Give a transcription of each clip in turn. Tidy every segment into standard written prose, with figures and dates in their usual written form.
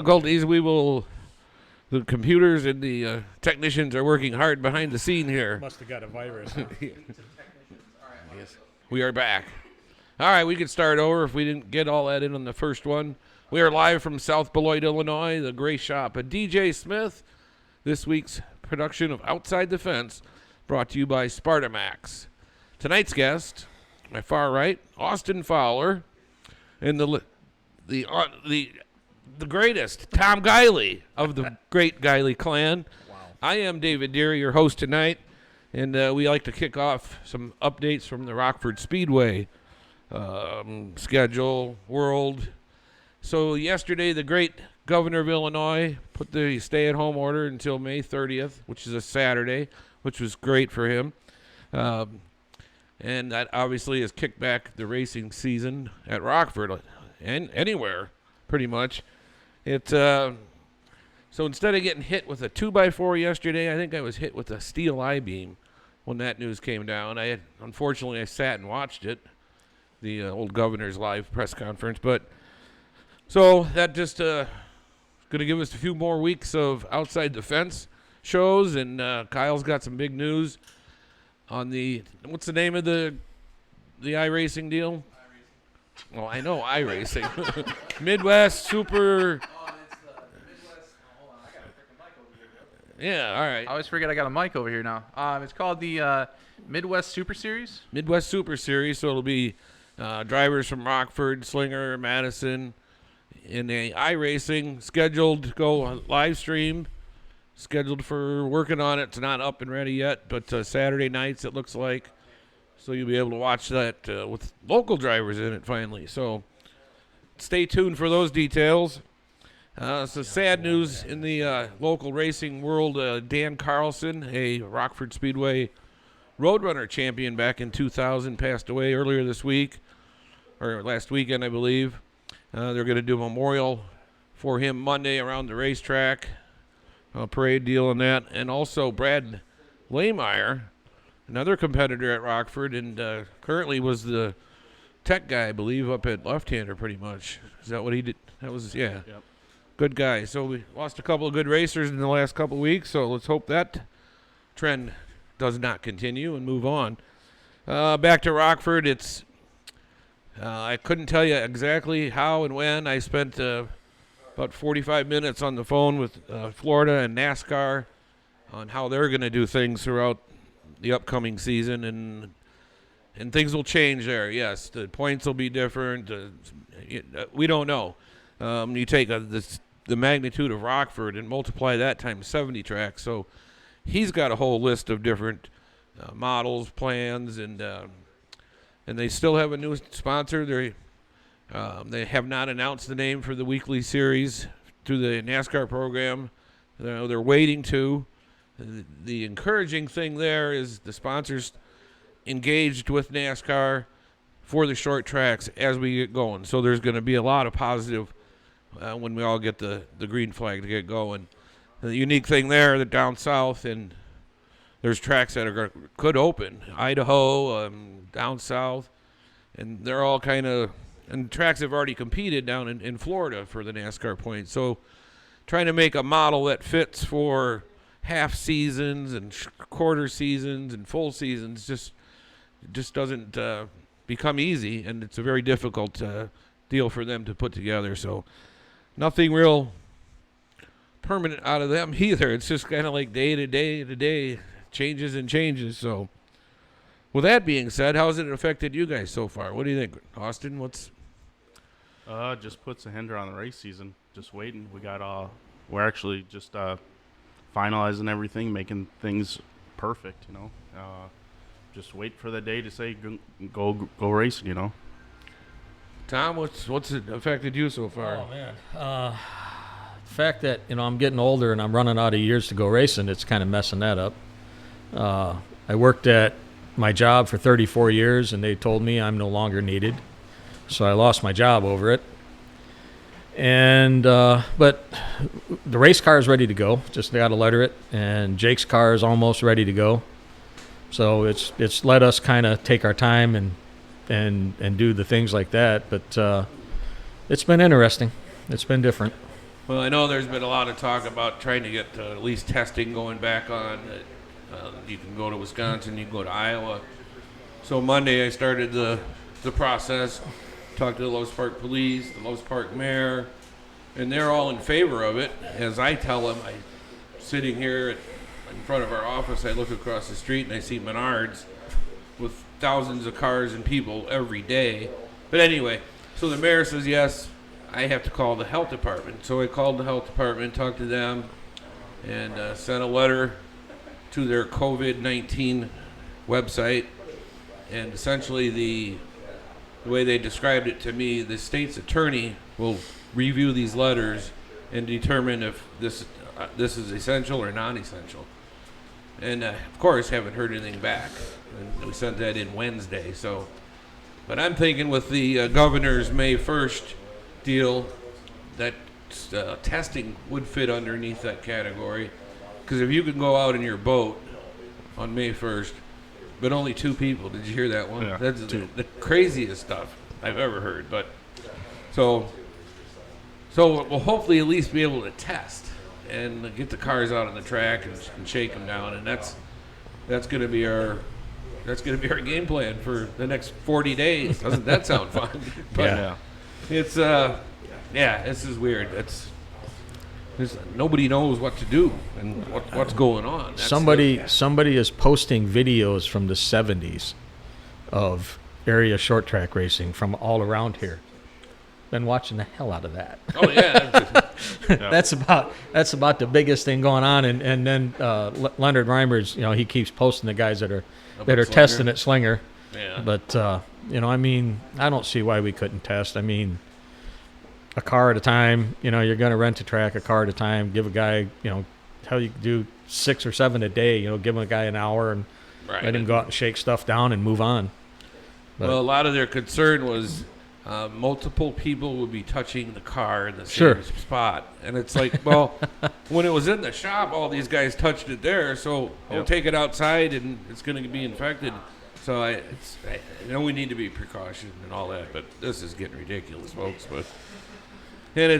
difficulties. The computers and the technicians are working hard behind the scene here. Must have got a virus. Huh? Yes. We are back. All right, we could start over if we didn't get all that in on the first one. We are live from South Beloit, Illinois, the Gray Shop at DJ Smith. This week's production of Outside the Fence brought to you by Spartamax. Tonight's guest, my far right, Austin Fowler, and the greatest, Tom Guiley of the great Guiley clan. Wow. I am David Deary, your host tonight, and we like to kick off some updates from the Rockford Speedway schedule, world. So yesterday, the great governor of Illinois put the stay-at-home order until May 30th, which is a Saturday, which was great for him. And that obviously has kicked back the racing season at Rockford and anywhere, pretty much. So instead of getting hit with a 2x4 yesterday, I think I was hit with a steel I-beam when that news came down. Unfortunately, I sat and watched it, the old governor's live press conference. But so that just going to give us a few more weeks of Outside the Fence shows, and Kyle's got some big news on what's the name of the iRacing deal? iRacing. Well, I know iRacing. Midwest Super. Oh, it's the Midwest. Hold on, I got a freaking mic over here. Yeah, all right. I always forget I got a mic over here now. It's called the Midwest Super Series. Midwest Super Series, so it'll be drivers from Rockford, Slinger, Madison, in a iRacing, scheduled to go live stream. Scheduled for working on it. It's not up and ready yet, but Saturday nights it looks like. So you'll be able to watch that with local drivers in it finally. So stay tuned for those details. So sad news in the local racing world. Dan Carlson, a Rockford Speedway Roadrunner champion back in 2000, passed away earlier this week, or last weekend, I believe. They're going to do a memorial for him Monday around the racetrack. Parade deal and that. And also Brad Laymeyer, another competitor at Rockford, and currently was the tech guy, I believe, up at Left-Hander pretty much. Is that what he did? That was, yeah. Yep. Good guy. So we lost a couple of good racers in the last couple of weeks, so let's hope that trend does not continue and move on. Back to Rockford, I couldn't tell you exactly how and when. I spent about 45 minutes on the phone with Florida and NASCAR on how they're going to do things throughout the upcoming season, and things will change there. Yes, the points will be different. We don't know. You take the magnitude of Rockford and multiply that times 70 tracks. So he's got a whole list of different models, plans, and they still have a new sponsor. They have not announced the name for the weekly series through the NASCAR program. They're waiting to. The encouraging thing there is the sponsors engaged with NASCAR for the short tracks as we get going. So there's going to be a lot of positive when we all get the green flag to get going. The unique thing there that down south, and there's tracks that could open. Idaho, down south, and they're all kind of... And tracks have already competed down in Florida for the NASCAR points. So trying to make a model that fits for half seasons and quarter seasons and full seasons just doesn't become easy, and it's a very difficult deal for them to put together. So nothing real permanent out of them either. It's just kind of like day to day, changes and changes. So with that being said, how's it affected you guys so far? What do you think, Austin? Just puts a hinder on the race season. Just waiting. We're actually just finalizing everything, making things perfect. Just wait for the day to say go racing. Tom, what's it affected you so far? Oh man, the fact that I'm getting older and I'm running out of years to go racing, it's kind of messing that up. I worked at my job for 34 years, and they told me I'm no longer needed. So I lost my job over it. And but the race car is ready to go. Just got to letter it, and Jake's car is almost ready to go. So it's let us kind of take our time and do the things like that. But it's been interesting. It's been different. Well, I know there's been a lot of talk about trying to get at least testing going back on. You can go to Wisconsin, you can go to Iowa. So Monday I started the process, talked to the Lowe's Park Police, the Lowe's Park Mayor, and they're all in favor of it. As I tell them, sitting here in front of our office, I look across the street and I see Menards with thousands of cars and people every day. But anyway, so the mayor says, yes, I have to call the health department. So I called the health department, talked to them, and sent a letter to their COVID-19 website. And essentially the way they described it to me, the state's attorney will review these letters and determine if this is essential or non-essential. And of course, haven't heard anything back. And we sent that in Wednesday. So, but I'm thinking with the governor's May 1st deal, that testing would fit underneath that category. Because if you can go out in your boat on May 1st, but only 2 people. Did you hear that one? Yeah, That's 2. the craziest stuff I've ever heard. But so we'll hopefully at least be able to test and get the cars out on the track and shake them down. And that's going to be our game plan for the next 40 days. Doesn't that sound fun? But Yeah. it's this is weird. Nobody knows what to do and what's going on. That's Somebody is posting videos from the 70s of area short track racing from all around here. Been watching the hell out of that. Oh yeah. That's about the biggest thing going on. And then Leonard Reimers, he keeps posting the guys that are Slinger. testing at Slinger. Yeah. But I don't see why we couldn't test. I mean, a car at a time. You're going to rent a track a car at a time. Give a guy, hell, you can do 6 or 7 a day. Give a guy an hour and Right. let him go out and shake stuff down and move on. But Well, a lot of their concern was multiple people would be touching the car in the same Sure. spot. And it's like, well, when it was in the shop, all these guys touched it there. So we'll take it outside and it's going to be infected. So I know we need to be precautioned and all that, but this is getting ridiculous, folks. But and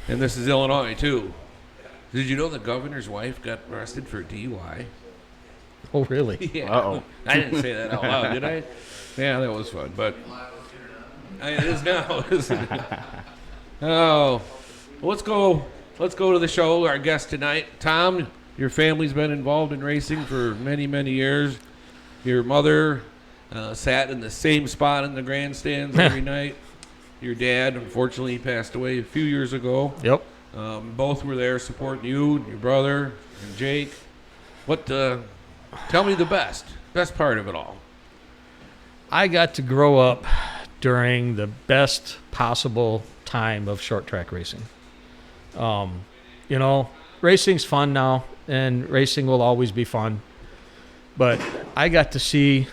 and this is Illinois too. Did you know the governor's wife got arrested for DUI? oh, really? Yeah. Uh-oh. I didn't say that out loud, did I? Yeah, that was fun, but it is now, isn't it? Oh, let's go to the show. Our guest tonight, Tom. Your family's been involved in racing for many, many years. Your mother sat in the same spot in the grandstands every night. Your dad, unfortunately, passed away a few years ago. Yep. Both were there supporting you, your brother, and Jake. Tell me the best part of it all. I got to grow up during the best possible time of short track racing. Racing's fun now, and racing will always be fun. But I got to see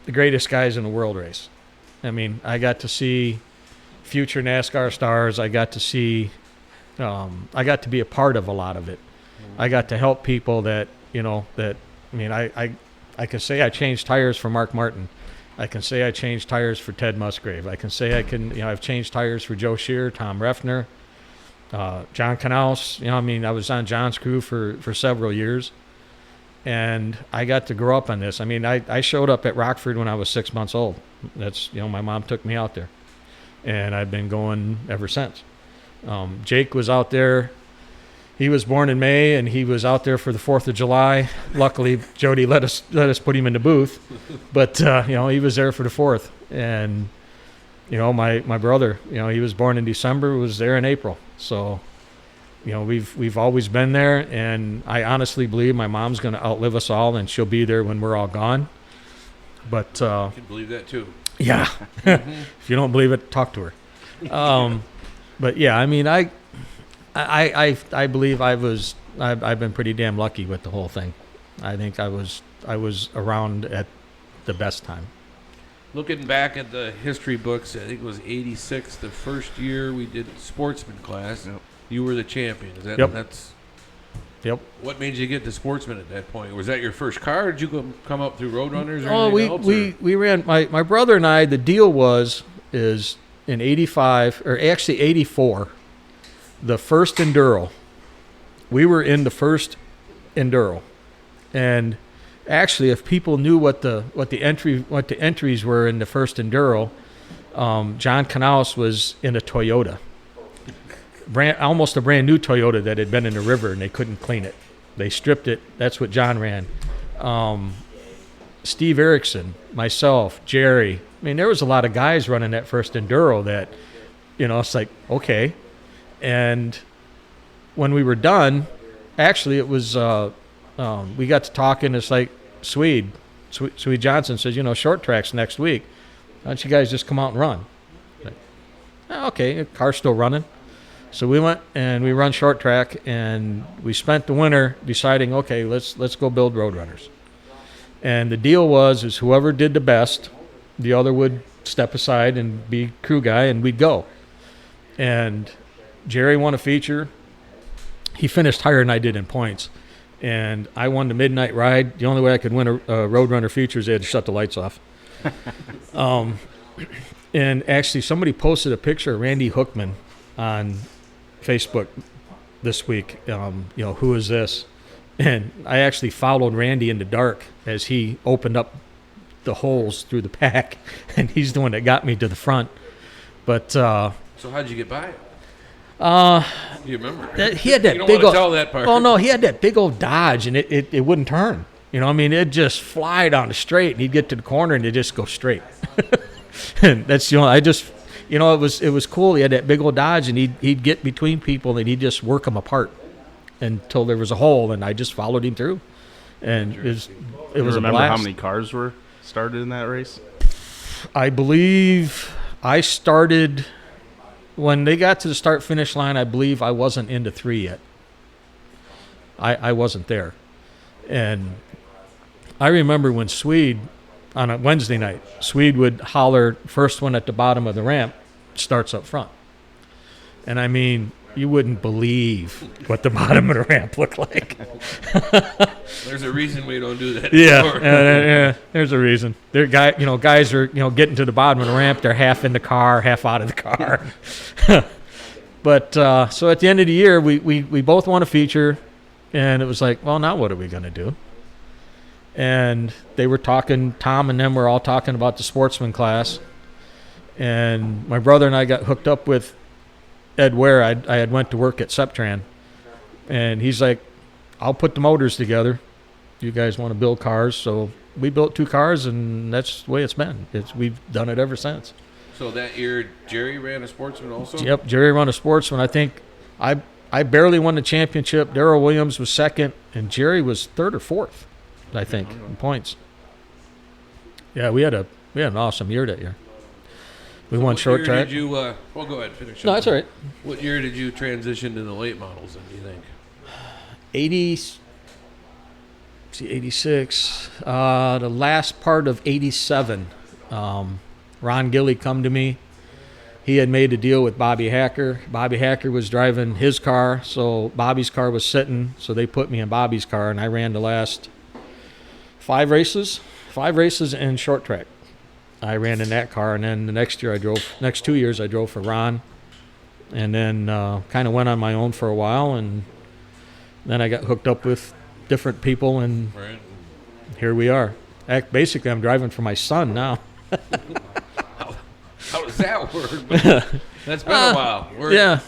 the greatest guys in the world race. I mean, I got to see future NASCAR stars. I got to see, I got to be a part of a lot of it. I got to help people I can say I changed tires for Mark Martin. I can say I changed tires for Ted Musgrave. I can say I've changed tires for Joe Shear, Tom Refner, John Knaus. I was on John's crew for several years. And I got to grow up on this. I mean, I showed up at Rockford when I was 6 months old. That's, my mom took me out there. And I've been going ever since. Jake was out there. He was born in May, and he was out there for the 4th of July. Luckily, Jody let us put him in the booth. But, he was there for the 4th. And, my brother, he was born in December, was there in April. So, we've always been there, and I honestly believe my mom's going to outlive us all, and she'll be there when we're all gone. But I can believe that too. yeah, if you don't believe it, talk to her. But yeah, I mean, I believe I've been pretty damn lucky with the whole thing. I think I was around at the best time. Looking back at the history books, I think it was 86, the first year we did sportsman class. Yep. You were the champion. Is that, Yep. Yep. What made you get to sportsman at that point? Was that your first car? Or did you come up through Roadrunners or Oh, anything else? we ran. My brother and I. The deal is in 85, or actually 84, the first Enduro. We were in the first Enduro. And actually, if people knew what the entries were in the first Enduro, John Knaus was in a Toyota. Almost a brand new Toyota that had been in the river, and they couldn't clean it. They stripped it. That's what John ran. Steve Erickson, myself, Jerry. I mean, there was a lot of guys running that first Enduro that, it's like, okay. And when we were done, actually it was, we got to talking. It's like, Swede Johnson says, short tracks next week. Why don't you guys just come out and run? Like, okay, the car's still running. So we went and we run short track, and we spent the winter deciding, okay, let's go build Roadrunners. And the deal was whoever did the best, the other would step aside and be crew guy, and we'd go. And Jerry won a feature. He finished higher than I did in points. And I won the midnight ride. The only way I could win a Roadrunner feature is they had to shut the lights off. And actually, somebody posted a picture of Randy Hookman on Facebook this week. Who is this? And I actually followed Randy in the dark as he opened up the holes through the pack, and he's the one that got me to the front. But So how'd you get by? You remember? He had that you don't big want old. to tell that part. Oh no, he had that big old Dodge, and it wouldn't turn. It'd just fly down the straight, and he'd get to the corner, and it'd just go straight. And that's it was cool. He had that big old Dodge, and he'd get between people, and he'd just work them apart until there was a hole, and I just followed him through. And it was a Remember blast. how many cars were started in that race? I believe I started when they got to the start finish line. I believe I wasn't into 3 yet. I wasn't there, and I remember when Swede on a Wednesday night, Swede would holler, first one at the bottom of the ramp starts up front, and I mean, you wouldn't believe what the bottom of the ramp looked like. There's a reason we don't do that. Yeah, there's a reason. Guys are getting to the bottom of the ramp. They're half in the car, half out of the car. But so at the end of the year, we both won a feature, and it was like, well, now what are we gonna do? And they were talking. Tom and them were all talking about the sportsman class, and my brother and I got hooked up with Ed Ware. I had went to work at Septran, and he's like, I'll put the motors together. You guys want to build cars? So we built 2 cars, and that's the way it's been. We've done it ever since. So that year, Jerry ran a sportsman also? Yep, Jerry ran a sportsman. I think I barely won the championship. Darrell Williams was second, and Jerry was 3rd or 4th, I think, in points. Yeah, we had an awesome year that year. We won short track. Did you, well, go ahead, finish. No, that's all right. What year did you transition to the late models, then, do you think? 86. The last part of 87. Ron Gilly come to me. He had made a deal with Bobby Hacker. Bobby Hacker was driving his car, so Bobby's car was sitting, so they put me in Bobby's car, and I ran the last 5 races in short track. I ran in that car, and then the next 2 years I drove for Ron, and then kind of went on my own for a while, and then I got hooked up with different people, and Right. here we are. Basically, I'm driving for my son now. How does that work? That's been a while. Yeah.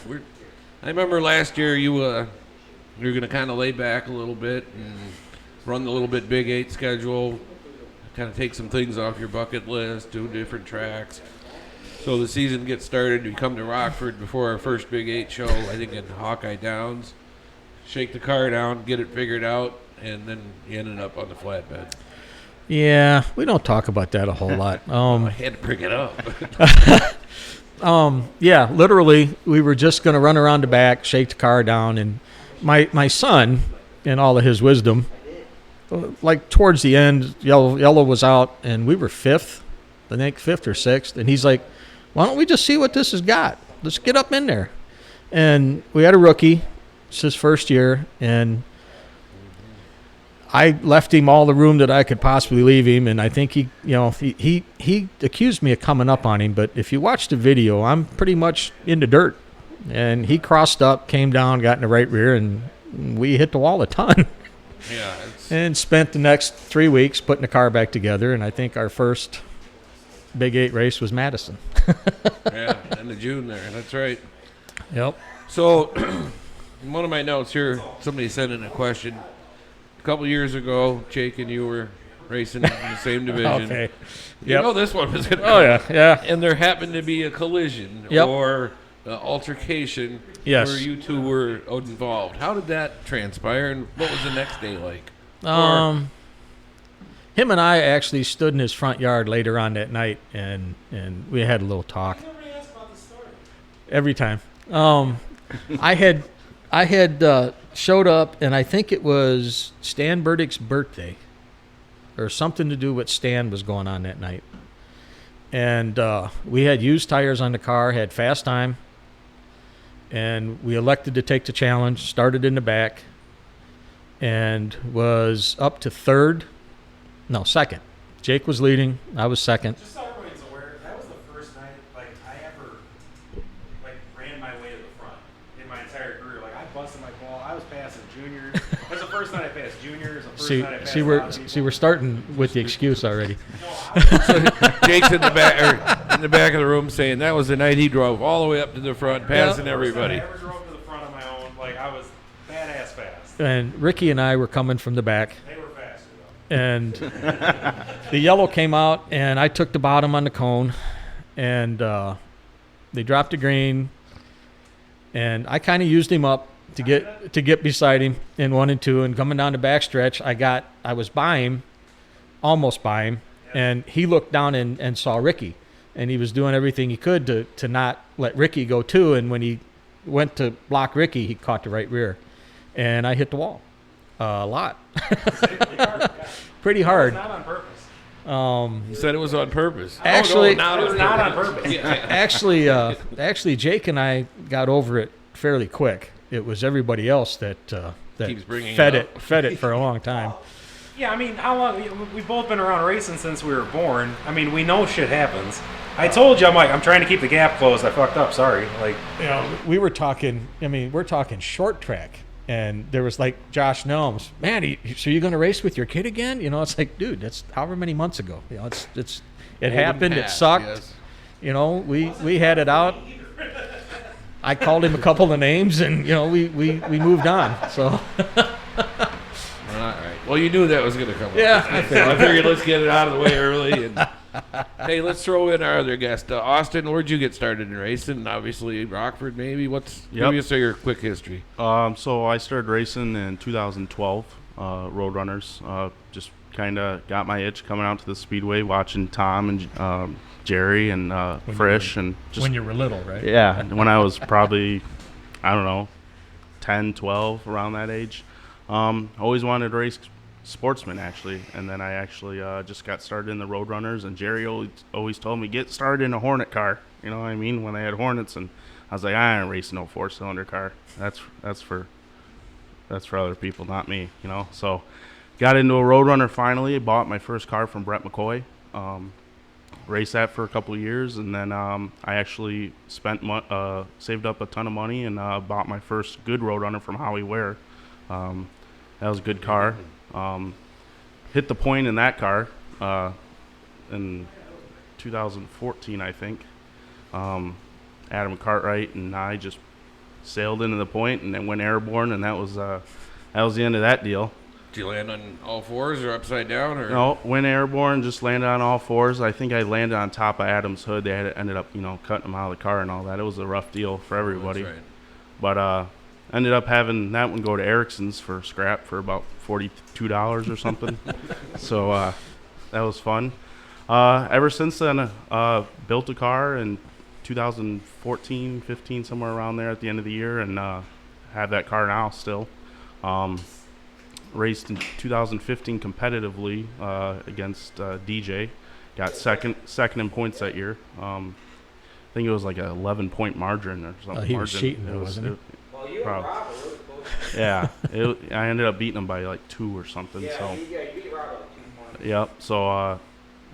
I remember last year you were going to kind of lay back a little bit and run the little bit Big 8 schedule, kind of take some things off your bucket list, do different tracks. So the season gets started. We come to Rockford before our first Big 8 show, I think in Hawkeye Downs. Shake the car down, get it figured out, and then you ended up on the flatbed. Yeah, we don't talk about that a whole lot. I had to bring it up. Yeah, literally, we were just going to run around the back, shake the car down, and my son, in all of his wisdom, like towards the end, Yellow was out, and we were 5th, I think 5th or 6th, and he's like, why don't we just see what this has got? Let's get up in there. And we had a rookie. It's his first year, and I left him all the room that I could possibly leave him, and I think he accused me of coming up on him. But if you watch the video, I'm pretty much in the dirt, and he crossed up, came down, got in the right rear, and we hit the wall a ton. Yeah. And spent the next 3 weeks putting the car back together. And I think our first Big 8 race was Madison. Yeah, end of June there. That's right. Yep. So, in one of my notes here, somebody sent in a question. A couple years ago, Jake and you were racing in the same division. Okay. You Yep. know this one was going to Oh, yeah. Yeah. And there happened to be a collision Yep. or altercation Yes. where you two were involved. How did that transpire, and what was the next day like? Him and I actually stood in his front yard later on that night, and we had a little talk. Every time. I had showed up, and I think it was Stan Burdick's birthday, or something to do with Stan was going on that night. And we had used tires on the car, had fast time, and we elected to take the challenge. Started in the back, and was up to second. Jake was leading. I was second. Just so everybody's aware, that was the first night I ever ran my way to the front in my entire career. I busted my ball. I was passing juniors. That was the first night I passed juniors. The first night I passed a lot of people. We're starting with the excuse already. Jake's in the back of the room saying that was the night he drove all the way up to the front, passing everybody. I ever drove to the front on my own. I was badass fast. And Ricky and I were coming from the back. They were faster though. And the yellow came out, and I took the bottom on the cone, and they dropped the green, and I kind of used him up to get beside him in 1 and 2, and coming down the backstretch, I was by him, almost by him, and he looked down and saw Ricky, and he was doing everything he could to not let Ricky go too, and when he went to block Ricky, he caught the right rear, and I hit the wall a lot. Pretty hard. It was not on purpose. You said it was on purpose. Actually- It was not on purpose. Actually, Jake and I got over it fairly quick. It was everybody else that Keeps bringing fed it fed it for a long time. Yeah, I mean, how long? We've both been around racing since we were born. I mean, we know shit happens. I told you, I'm trying to keep the gap closed. I fucked up. Sorry. We were talking. I mean, we're talking short track, and there was Josh Nelms. Man, so you're going to race with your kid again? It's dude, that's however many months ago. It happened. It sucked. Yes. We had it out. I called him a couple of names, and we moved on. So All right. Well, you knew that was going to come. Yeah, I figured let's get it out of the way early. And hey, let's throw in our other guest, Austin. Where'd you get started in racing? Obviously, Rockford, maybe. Give us your quick history. So I started racing in 2012, Roadrunners. Just kind of got my itch coming out to the speedway, watching Tom and Jerry and Frisch, and just when you were little, right? yeah, when I was probably, I don't know, 10, 12, around that age. Always wanted to race sportsman, actually, and then I actually just got started in the Roadrunners, and Jerry always told me, get started in a Hornet car, you know what I mean, when they had Hornets, and I was like, I ain't racing no 4-cylinder car. That's for other people, not me, So got into a Roadrunner finally, bought my first car from Brett McCoy. Raced that for a couple of years, and then I actually saved up a ton of money and bought my first good Roadrunner from Howie Ware. That was a good car. Hit the point in that car in 2014, I think. Adam Cartwright and I just sailed into the point and then went airborne, and that was the end of that deal. Did you land on all fours or upside down? Or No, went airborne, just landed on all fours. I think I landed on top of Adam's hood. They ended up, cutting him out of the car and all that. It was a rough deal for everybody. That's right. But ended up having that one go to Erickson's for scrap for about $42 or something. So that was fun. Ever since then, built a car in 2014, 15, somewhere around there at the end of the year, and have that car now still. Raced in 2015 competitively against DJ. Got second in points that year. I think it was like an 11-point margin or something. He was cheating, though, wasn't he? Well, you Probably. and Rob were really close Yeah, I ended up beating him by like 2 or something. So you beat Robert like 2 points. yep. So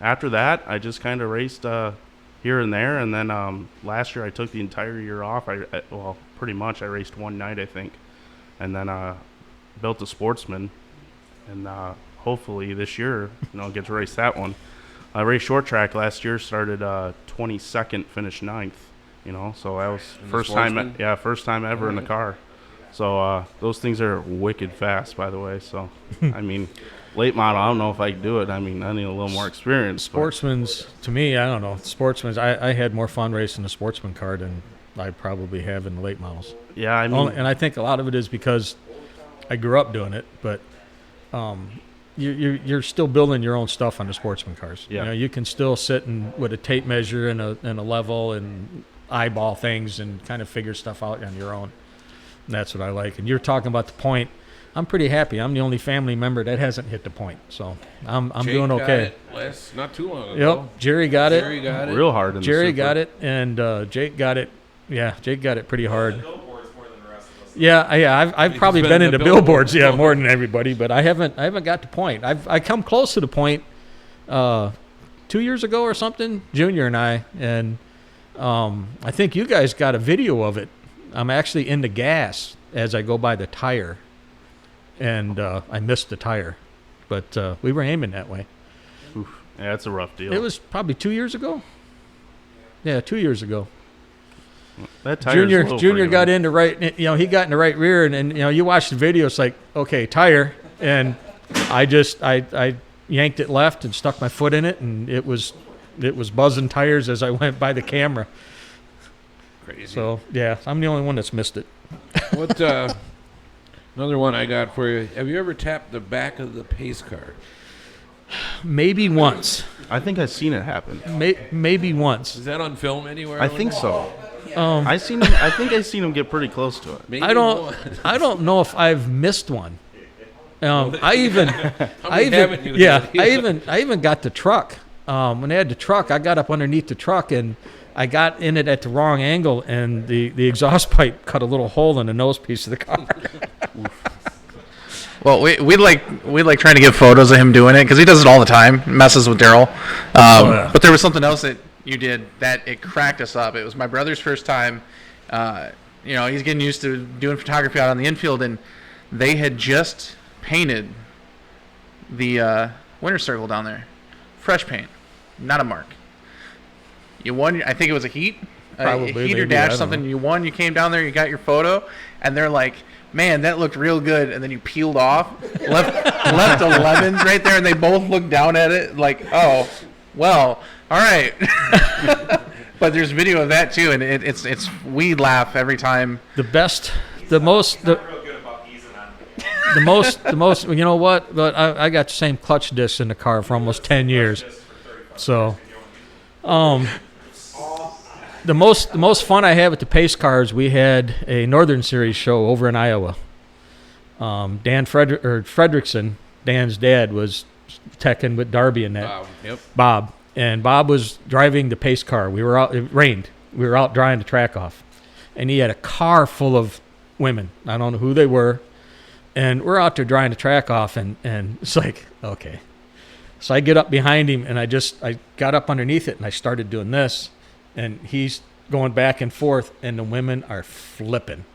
after that, I just kind of raced here and there, and then last year I took the entire year off. Well, pretty much I raced one night, I think, and then built a Sportsman, and hopefully this year, get to race that one. I raced short track last year, started 22nd, finished 9th. So that was In the first Sportsman? first time ever in the car. So those things are wicked fast, by the way. So I mean, late model, I don't know if I can do it. I mean, I need a little more experience. but- Sportsman's, to me, I don't know. Sportsman's, I had more fun racing the Sportsman car than I probably have in the late models. Yeah, I mean, And I think a lot of it is because I grew up doing it, but you're still building your own stuff on the Sportsman cars. Yeah. You can still sit with a tape measure and a level and eyeball things and kind of figure stuff out on your own. And that's what I like. And you're talking about the point. I'm pretty happy. I'm the only family member that hasn't hit the point, so I'm Jake doing got okay. it not too long ago. Yep, Jerry got it. Jerry got it. real hard in Jerry the Super. got it, and Jake got it. Yeah, Jake got it pretty hard. Billboards more than the rest of us. Yeah. I've He's probably been been in into the billboards, billboards. more than everybody, but I haven't got the point. I come close to the point 2 years ago or something, Junior and I, and I think you guys got a video of it. I'm actually in the gas as I go by the tire, and I missed the tire, but we were aiming that way. Oof. Yeah, it's a rough deal. It was probably 2 years ago. Yeah, 2 years ago. that tire's low for Junior you, got man. in the right, he got in the right rear, and you watch the video, it's like, okay, tire, and I yanked it left and stuck my foot in it, and it was buzzing tires as I went by the camera. Crazy. So yeah, I'm the only one that's missed it. What? Another one I got for you. Have you ever tapped the back of the pace car? Maybe once, I think I've seen it happen. maybe once. Is that on film anywhere? I think so. Um, I think I've seen him get pretty close to it. Maybe I don't one. I don't know if I've missed one. I even haven't you yeah had? I even got the truck. When they had the truck, I got up underneath the truck and I got in it at the wrong angle, and the exhaust pipe cut a little hole in the nose piece of the car. Well, we like trying to get photos of him doing it because he does it all the time. Messes with Daryl. Yeah. But there was something else that you did that it cracked us up. It was my brother's first time. He's getting used to doing photography out on the infield, and they had just painted the winter circle down there, fresh paint, not a mark. You won. I think it was a heat, Probably, a heat or maybe, I dash, don't something. know. You won. You came down there. You got your photo, and they're like, "Man, that looked real good." And then you peeled off, left 11s right there, and they both looked down at it like, "Oh, well, all right." But there's video of that too, and it's we laugh every time. The most. Real good about easing on The most, you know what? But I got the same clutch discs in the car for almost 10 years. So, the most fun I have at the pace cars, we had a Northern Series show over in Iowa. Dan Fredrickson, Dan's dad, was teching with Darby and that. Wow. Yep. Bob. And Bob was driving the pace car. We were out. It rained. We were out drying the track off, and he had a car full of women. I don't know who they were, and we're out there drying the track off, and it's like, okay. So I get up behind him, and I got up underneath it, and I started doing this, and he's going back and forth, and the women are flipping,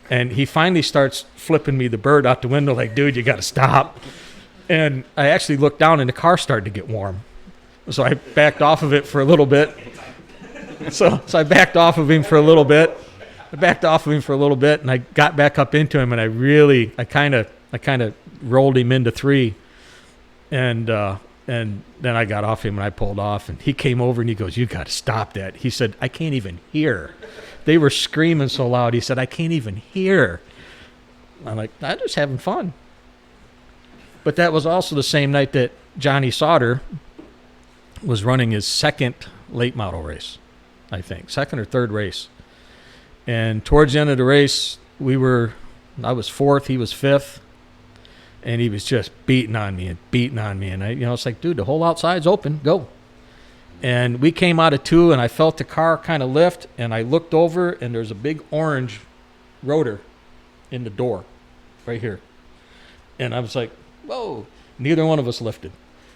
and he finally starts flipping me the bird out the window, like, dude, you got to stop. And I actually looked down, and the car started to get warm. So I backed off of it for a little bit. So I backed off of him for a little bit. And I got back up into him, and I kind of rolled him into 3, and then I got off him and I pulled off, and he came over and he goes, "You got to stop that." He said, "I can't even hear. They were screaming so loud." He said, "I can't even hear." I'm like, "I'm just having fun." But that was also the same night that Johnny Sauter was running his second late model race, I think, second or third race. And towards the end of the race, I was 4th, he was 5th, and he was just beating on me. And it's like, dude, the whole outside's open, go. And we came out of 2, and I felt the car kind of lift, and I looked over, and there's a big orange rotor in the door. right here. And I was like, whoa. Neither one of us lifted.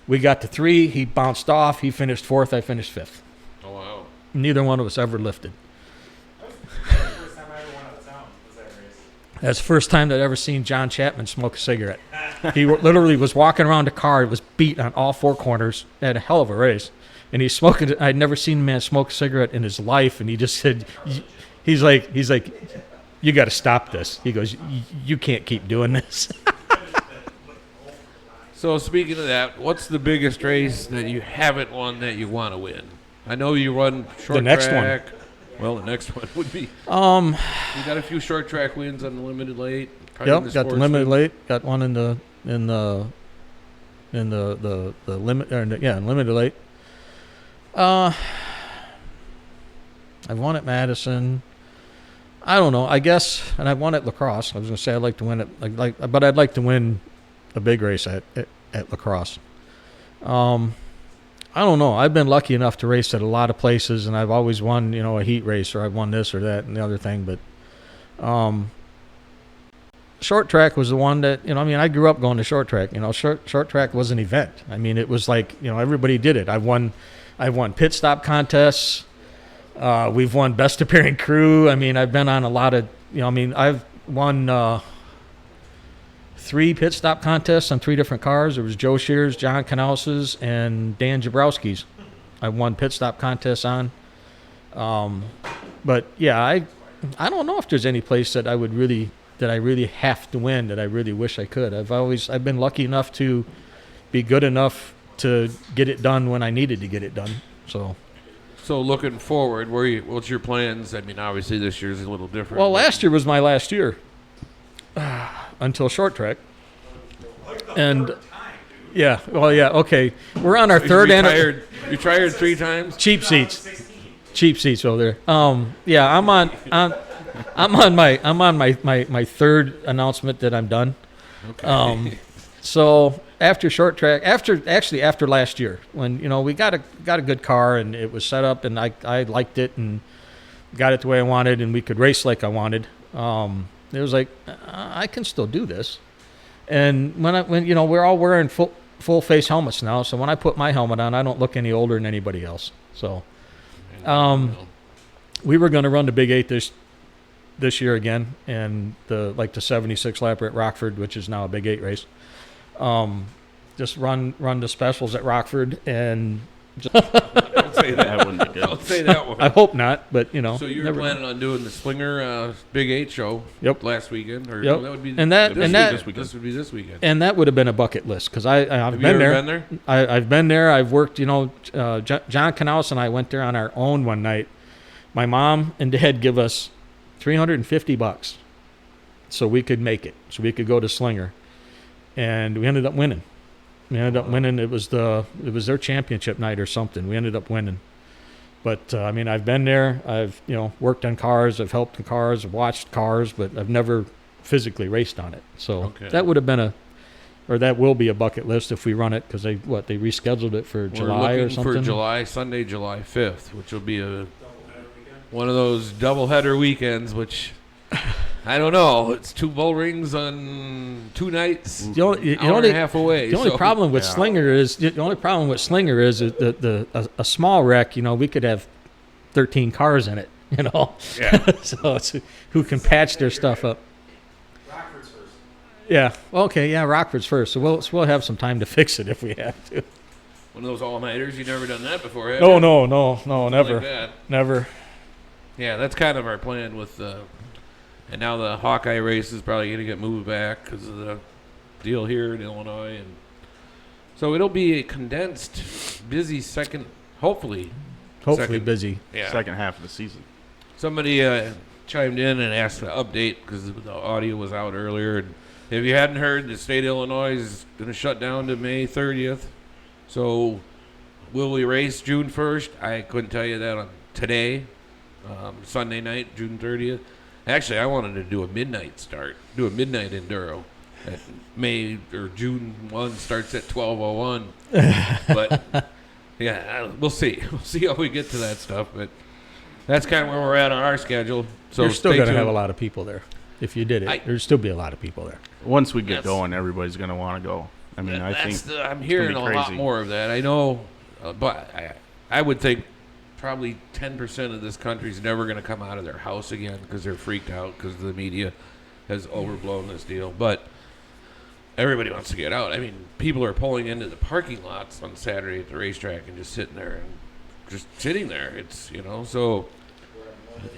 We got to 3. He bounced off. He finished 4th. I finished 5th. Oh wow. Neither one of us ever lifted. That was the first time I ever went out of town. Was that race? That's the first time that I'd ever seen John Chapman smoke a cigarette. He literally was walking around the car. It was beat on all 4 corners. They had a hell of a race. And he's smoking. I'd never seen a man smoke a cigarette in his life. And he just said, he's like, you got to stop this. He goes, you can't keep doing this. So speaking of that, what's the biggest race that you haven't won that you want to win? I know you run short The next one. track. Well, the next one would be. You got a few short track wins on the limited late. probably in Yep, got the sports limited league. late. Got one in the limit. Limited late. I've won at Madison. I don't know. I guess, and I've won at Lacrosse. I was gonna say I'd like to win it, but I'd like to win a big race at Lacrosse. I don't know. I've been lucky enough to race at a lot of places, and I've always won, a heat race, or I've won this or that and the other thing. But short track was the one that, I grew up going to short track. Short track was an event. I mean, it was like, everybody did it. I've won pit stop contests. We've won best appearing crew. I mean, I've been on a lot of, I've won 3 pit stop contests on 3 different cars. There was Joe Shears, John Knaus's, and Dan Jabrowski's. I won pit stop contests on. But yeah, I don't know if there's any place that I really have to win that I really wish I could. I've been lucky enough to be good enough to get it done when I needed to get it done. So looking forward, what's your plans? I mean, obviously this year's a little different. Well, but- last year was my last year until short track. And okay. We're on our You third retired, you retired 3 times? cheap seats. Cheap seats over there. I'm on my third announcement that I'm done. Okay. So after short track, after last year, when we got a good car and it was set up and I liked it and got it the way I wanted and we could race like I wanted, it was like I can still do this. And when we're all wearing full face helmets now, so when I put my helmet on, I don't look any older than anybody else. So we were going to run the Big 8 this year again, and the 76 lapper at Rockford, which is now a Big 8 race. Just run the specials at Rockford, and Don't say that. That wouldn't be good. Don't say that one. I hope not, but So you were never know. planning on doing the Slinger Big 8 show Yep. last weekend? Or Yep. that would be And that- this and that- weekend. This would be this weekend. And that would have been a bucket list because I've Have you been ever there. been there? I've been there. I've worked. John Knaus and I went there on our own one night. My mom and dad give us $350 so we could make it, so we could go to Slinger, and we ended up winning. It was their championship night or something. We ended up winning. But I've been there. I've worked on cars. I've helped in cars. I've watched cars, but I've never physically raced on it. So Okay. that would have been that will be a bucket list if we run it because they rescheduled it for July We're or looking something. for Sunday, July 5th, which will be one of those doubleheader weekends, which I don't know. It's 2 bull rings on 2 nights, The only, hour and a half away. The only so- problem with Yeah. Slinger is that a small wreck. We could have 13 cars in it. Yeah. So it's who can patch their stuff up. Rockford's first. Yeah. Okay. Yeah. Rockford's first. So we'll have some time to fix it if we have to. One of those all-nighters. You've never done that before, have No. you? No. Something Never. like that. Never. Yeah, that's kind of our plan with and now the Hawkeye race is probably going to get moved back because of the deal here in Illinois, and so it'll be a condensed, busy second. Hopefully Second. busy. yeah. Second half of the season. Somebody chimed in and asked to update because the audio was out earlier. And if you hadn't heard, the state of Illinois is going to shut down to May 30th. So will we race June 1st? I couldn't tell you that on today, Sunday night, June 30th. Actually, I wanted to do a midnight start, do a midnight enduro. At May or June 1 starts at 12:01. But yeah, we'll see. We'll see how we get to that stuff. But that's kind of where we're at on our schedule. So You're still stay going to tuned. have a lot of people there. if you did it. I- There'd still be a lot of people there. Once we get That's- going, everybody's gonna want to go. I mean, I think I'm hearing be a lot crazy. more of that. I know, but I would think probably 10% of this country's never going to come out of their house again because they're freaked out because the media has overblown this deal. But everybody wants to get out. I mean, people are pulling into the parking lots on Saturday at the racetrack and just sitting there and just sitting there. It's, so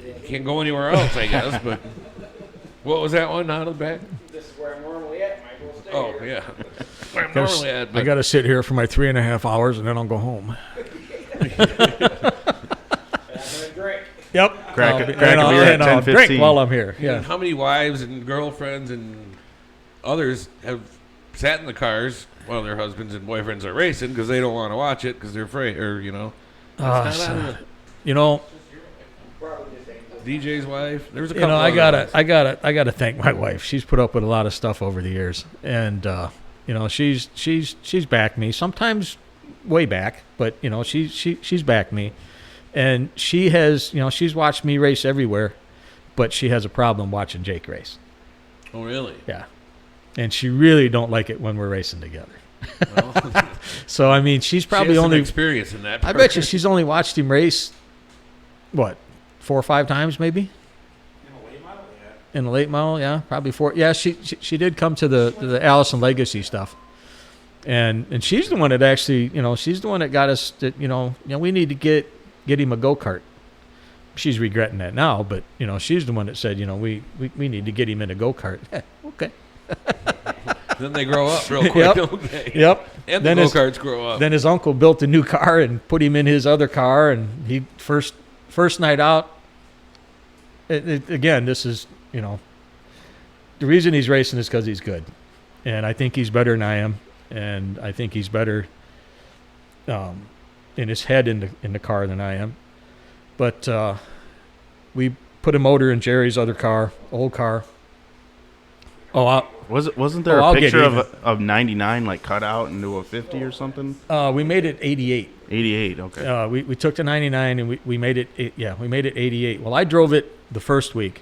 you can't go anywhere else, I guess. But what was that one out of the back? This is where I'm normally at, Michael. Stay Oh, here. yeah. Where I'm normally at. I But got to sit here for my 3.5 hours and then I'll go home. Having a drink. Yep. Crack a- And crack a I'll- beer at and I'll 10:15. drink while I'm here. yeah. Yeah. How many wives and girlfriends and others have sat in the cars while their husbands and boyfriends are racing because they don't want to watch it because they're afraid, or it's not out of the You know, DJ's wife. There's a you couple. know, I other gotta, ones. I gotta thank my wife. She's put up with a lot of stuff over the years, and she's backed me. Sometimes way back, but she's backed me, and she has, she's watched me race everywhere, but she has a problem watching Jake race. Oh, really? Yeah, and she really don't like it when we're racing together. Well, So I mean, she's probably she has some only. experience in that. I bet you she's only watched him race, what, 4 or 5 times maybe. In the late model, yeah, probably 4. Yeah, she did come to the Allison Legacy stuff, and she's the one that actually, she's the one that got us that, we need to get him a go-kart. She's regretting that now, but she's the one that said, we need to get him in a go-kart. Okay. Then they grow up real quick, Yep. don't they? Yep. And Then the his- go-karts grow up. Then his uncle built a new car and put him in his other car, and he first night out. Again, this is the reason he's racing is because he's good, and I think he's better than I am, and I think he's better in his head in the car than I am. But we put a motor in Jerry's other car, old car. Oh, Wasn't there Oh, I'll a get picture even. of 99 like cut out into a 50 or something? we made it 88. 88. Okay. We took the 99 and we made it. We made it 88. Well, I drove it the first week,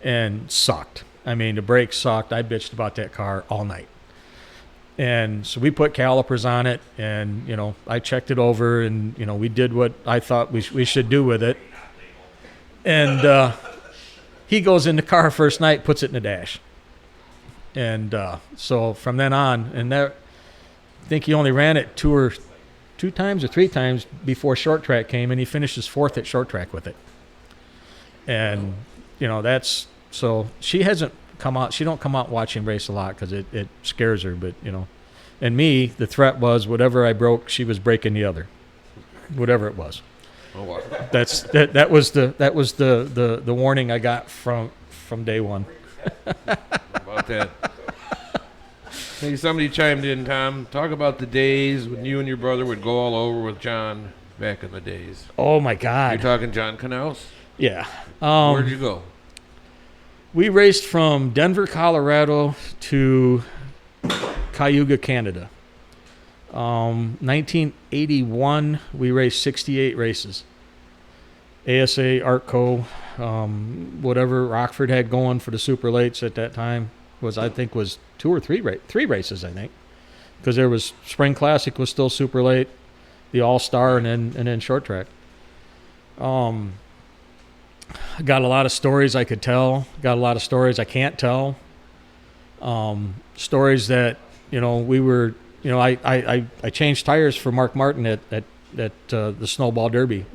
and sucked. I mean, the brakes sucked. I bitched about that car all night. And so we put calipers on it, and I checked it over, and we did what I thought we should do with it. And he goes in the car first night, puts it in the dash. And so from then on, and I think he only ran it 2 times or 3 times before short track came, and he finishes 4th at short track with it. And that's so she hasn't come out. She don't come out watching race a lot because it scares her. But and me, the threat was whatever I broke, she was breaking the other, whatever it was. Oh, wow. That was the warning I got from day one. About that. Hey, somebody chimed in, Tom. Talk about the days when you and your brother would go all over with John back in the days. Oh my You're God! talking John Knaus? Yeah. Where'd you go? We raced from Denver, Colorado to Cayuga, Canada. 1981, we raced 68 races. ASA, Artco, whatever Rockford had going for the super lates at that time was 2 or 3 races, I think, because there was Spring Classic was still super late, the All Star, and then short track. I got a lot of stories I could tell. Got a lot of stories I can't tell. Stories that we were. I changed tires for Mark Martin at the Snowball Derby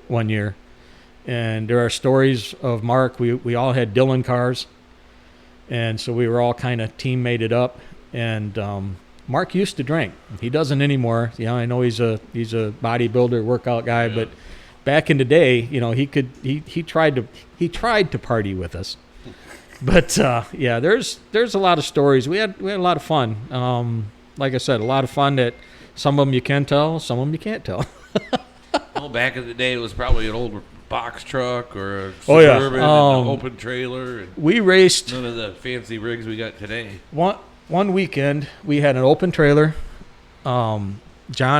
one year, and there are stories of Mark. We all had Dillon cars, and so we were all kind of team-mated up. And Mark used to drink. He doesn't anymore. I know he's a bodybuilder, workout guy, Yeah. but back in the day, he tried to party with us. But yeah, there's a lot of stories. We had a lot of fun. Like I said, a lot of fun that some of them you can tell, some of them you can't tell. Well, back in the day, it was probably an old box truck or a Oh, yeah. Suburban and an open trailer, and We raced none of the fancy rigs we got today. one weekend. We had an open trailer. John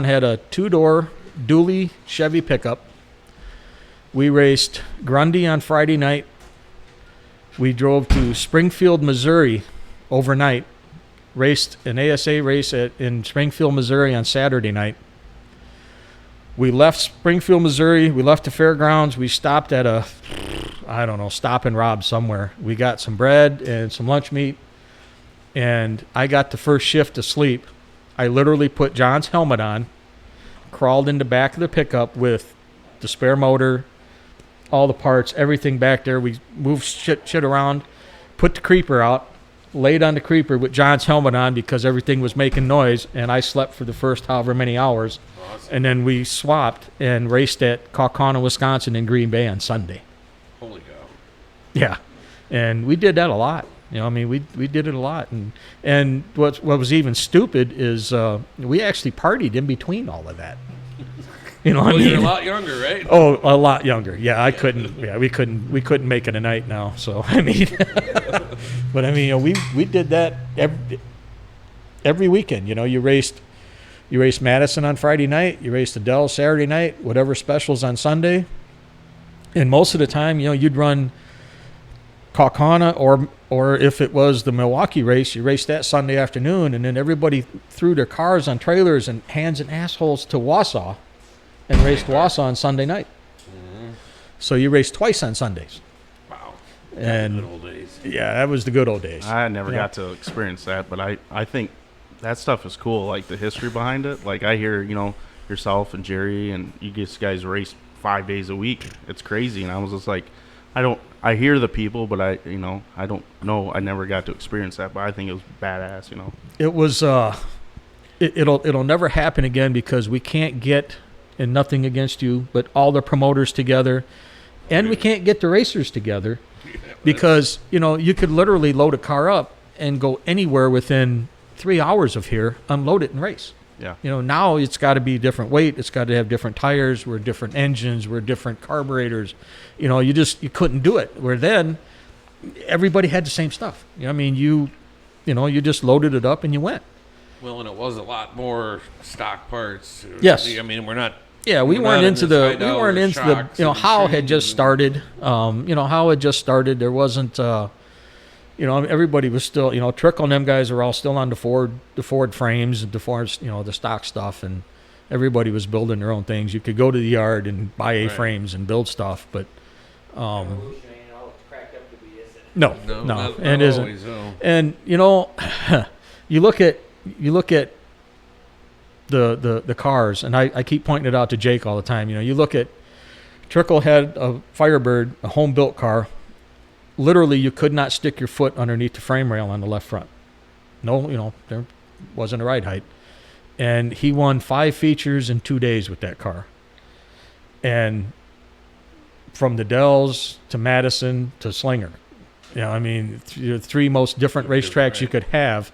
had a 2-door dually Chevy pickup. We raced Grundy on Friday night. We drove to Springfield, Missouri overnight, raced an ASA race in Springfield, Missouri on Saturday night. We left Springfield, Missouri. We left the fairgrounds. We stopped at a, I don't know, Stop and Rob somewhere. We got some bread and some lunch meat, and I got the first shift to sleep. I literally put John's helmet on, crawled in the back of the pickup with the spare motor, all the parts, everything back there. We moved shit around, put the creeper out, laid on the creeper with John's helmet on because everything was making noise, and I slept for the first however many hours. Awesome. And then we swapped and raced at Kaukauna, Wisconsin in Green Bay on Sunday. Holy cow. Yeah. And we did that a lot. You know, I mean, we did it a lot. And what was even stupid is we actually partied in between all of that. You know what I Well, mean? you're a lot younger, right? Oh, a lot younger. Yeah, I couldn't. Yeah, we couldn't make it a night now. So I mean, but I mean, you know, we did that every weekend. You know, you raced Madison on Friday night, you raced Adele Saturday night, whatever specials on Sunday, and most of the time, you know, you'd run Kaukauna or if it was the Milwaukee race, you raced that Sunday afternoon, and then everybody threw their cars on trailers and hands and assholes to Wausau. And raced Wausau on Sunday night. So you raced twice on Sundays. Wow. And Good old days. yeah, that was the good old days. I never Yeah. got to experience that, but I think that stuff is cool, like the history behind it. Like I hear, you know, yourself and Jerry and you guys race 5 days a week. It's crazy. And I was just like, I hear the people, but I don't know. I never got to experience that, but I think it was badass, you know. It was it'll never happen again because we can't get, and nothing against you, but all the promoters together, and we can't get the racers together because, you know, you could literally load a car up and go anywhere within 3 hours of here, unload it and race. Yeah. You know, now it's got to be different weight. It's got to have different tires. We're different engines. We're different carburetors. You know, you couldn't do it. Where then everybody had the same stuff. You know, I mean, you just loaded it up and you went. Well, and it was a lot more stock parts. Yes. I mean, we're not. Yeah, we We're weren't not into in this the $5 we weren't into the shocks you know and how had just trims started. You know how it just started. There wasn't you know, everybody was still, you know, Trickle and them guys are all still on the Ford frames, the Ford, you know, the stock stuff, and everybody was building their own things. You could go to the yard and buy Right. A-frames and build stuff, but Evolution ain't all it's cracked up to be, is it? no, No, no, not and it isn't. always, no. And you know, you look at the cars, and I keep pointing it out to Jake all the time. You know, you look at Trickle had a Firebird, a home built car. Literally, you could not stick your foot underneath the frame rail on the left front. No, you know, there wasn't a ride height, and he won 5 features in 2 days with that car. And from the Dells to Madison to Slinger, you know, I mean, the 3 most different racetracks you could have.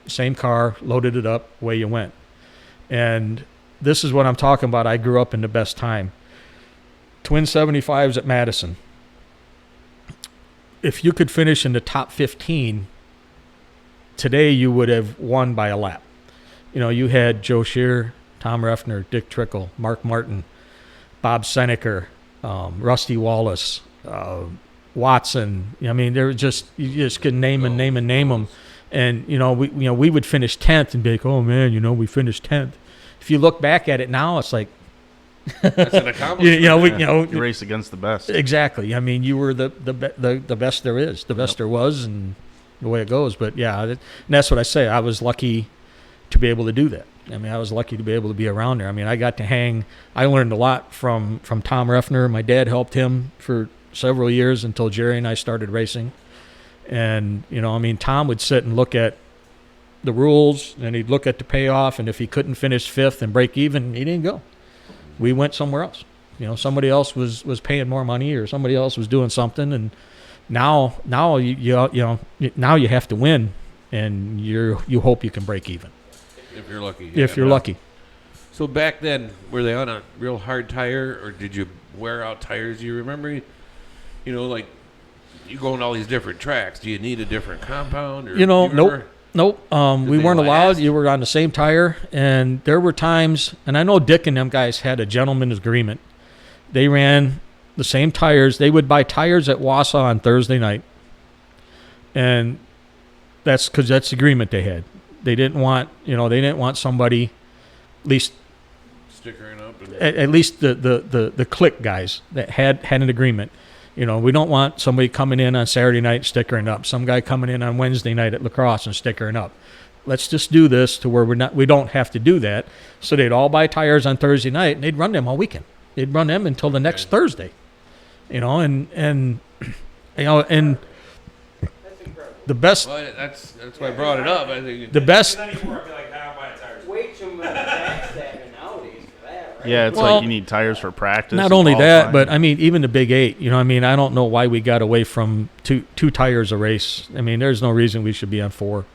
Same car, loaded it up, away you went. And this is what I'm talking about. I grew up in the best time. Twin 75s at Madison. If you could finish in the top 15, today you would have won by a lap. You know, you had Joe Shear, Tom Reffner, Dick Trickle, Mark Martin, Bob Seneker, Rusty Wallace, Watson. I mean, there were just, you just could name them. And, you know, we would finish 10th and be like, oh man, you know, we finished 10th. If you look back at it now, it's like, That's an accomplishment. You race against the best. exactly. I mean, you were the best there is, the best there was, and the way it goes. But yeah, and that's what I say. I was lucky to be able to do that. I mean, I was lucky to be able to be around there. I mean, I got to hang. I learned a lot from Tom Reffner. My dad helped him for several years until Jerry and I started racing. And, you know, I mean, Tom would sit and look at the rules, and he'd look at the payoff, and if he couldn't finish 5th and break even, he didn't go. We went somewhere else. You know, somebody else was paying more money, or somebody else was doing something, and now you have to win, and you hope you can break even If you're lucky. if you're lucky. So back then, were they on a real hard tire, or did you wear out tires? Do you remember, you know, like you go on all these different tracks. Do you need a different compound? Or You know, do you remember? Nope. We they weren't allowed. last? You were on the same tire, and there were times, and I know Dick and them guys had a gentleman's agreement. They ran the same tires. They would buy tires at Wausau on Thursday night, and that's because that's the agreement they had. They didn't want somebody, at least Stickering up. And at least the click guys that had an agreement. You know, we don't want somebody coming in on Saturday night stickering up, some guy coming in on Wednesday night at lacrosse and stickering up. Let's just do this to where we don't have to do that. So they'd all buy tires on Thursday night and they'd run them all weekend. They'd run them until the next Thursday. You know, and you know, and That's incredible. the best well, that's why I brought it up. I think the best Then anymore, I'd be like, nah, I'm buying tires. Way too much backstabbing nowadays for that, right? Yeah, it's Well, like you need tires for practice. not and only that, qualifying. but I mean, even the Big Eight. You know, I mean, I don't know why we got away from two tires a race. I mean, there's no reason we should be on 4.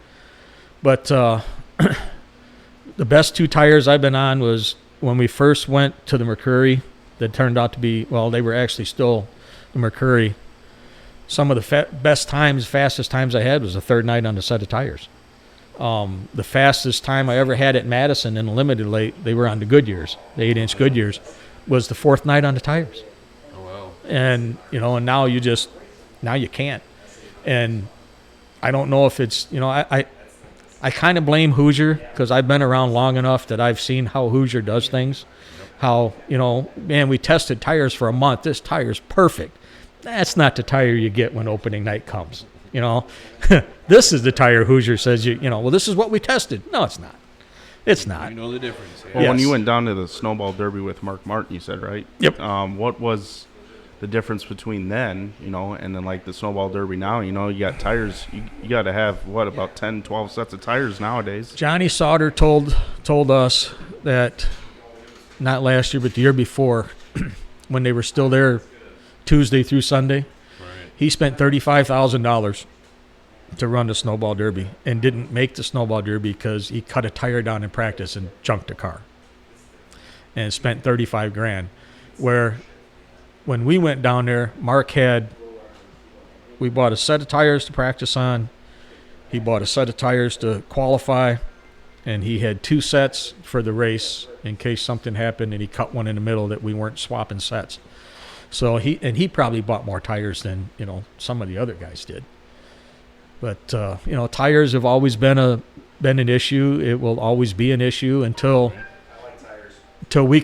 But the best 2 tires I've been on was when we first went to the Mercury. That turned out to be, well, they were actually still the Mercury. Some of the fastest times I had was the third night on the set of tires. The fastest time I ever had at Madison in the limited late, they were on the Goodyears, the 8-inch Goodyears, was the 4th night on the tires. oh wow. And, you know, and now you can't. And I don't know if it's, you know, I kind of blame Hoosier because I've been around long enough that I've seen how Hoosier does things. How, you know, man, we tested tires for a month. This tire's perfect. That's not the tire you get when opening night comes. You know, this is the tire Hoosier says you know, well, this is what we tested. No, it's not. It's not. You know the difference. Yeah. Well, when Yes. you went down to the Snowball Derby with Mark Martin, you said, right? Yep. What was the difference between then, you know, and then like the Snowball Derby now? You know, you got tires. You got to have what, about 10, 12 sets of tires nowadays. Johnny Sauter told us that not last year, but the year before, when they were still there Tuesday through Sunday, Right. he spent $35,000 to run the Snowball Derby and didn't make the Snowball Derby because he cut a tire down in practice and junked a car and spent $35,000. Where when we went down there, we bought a set of tires to practice on. He bought a set of tires to qualify, and he had 2 sets for the race in case something happened and he cut one in the middle that we weren't swapping sets. So he probably bought more tires than, you know, some of the other guys did. But you know, tires have always been an issue. It will always be an issue until I like tires. till we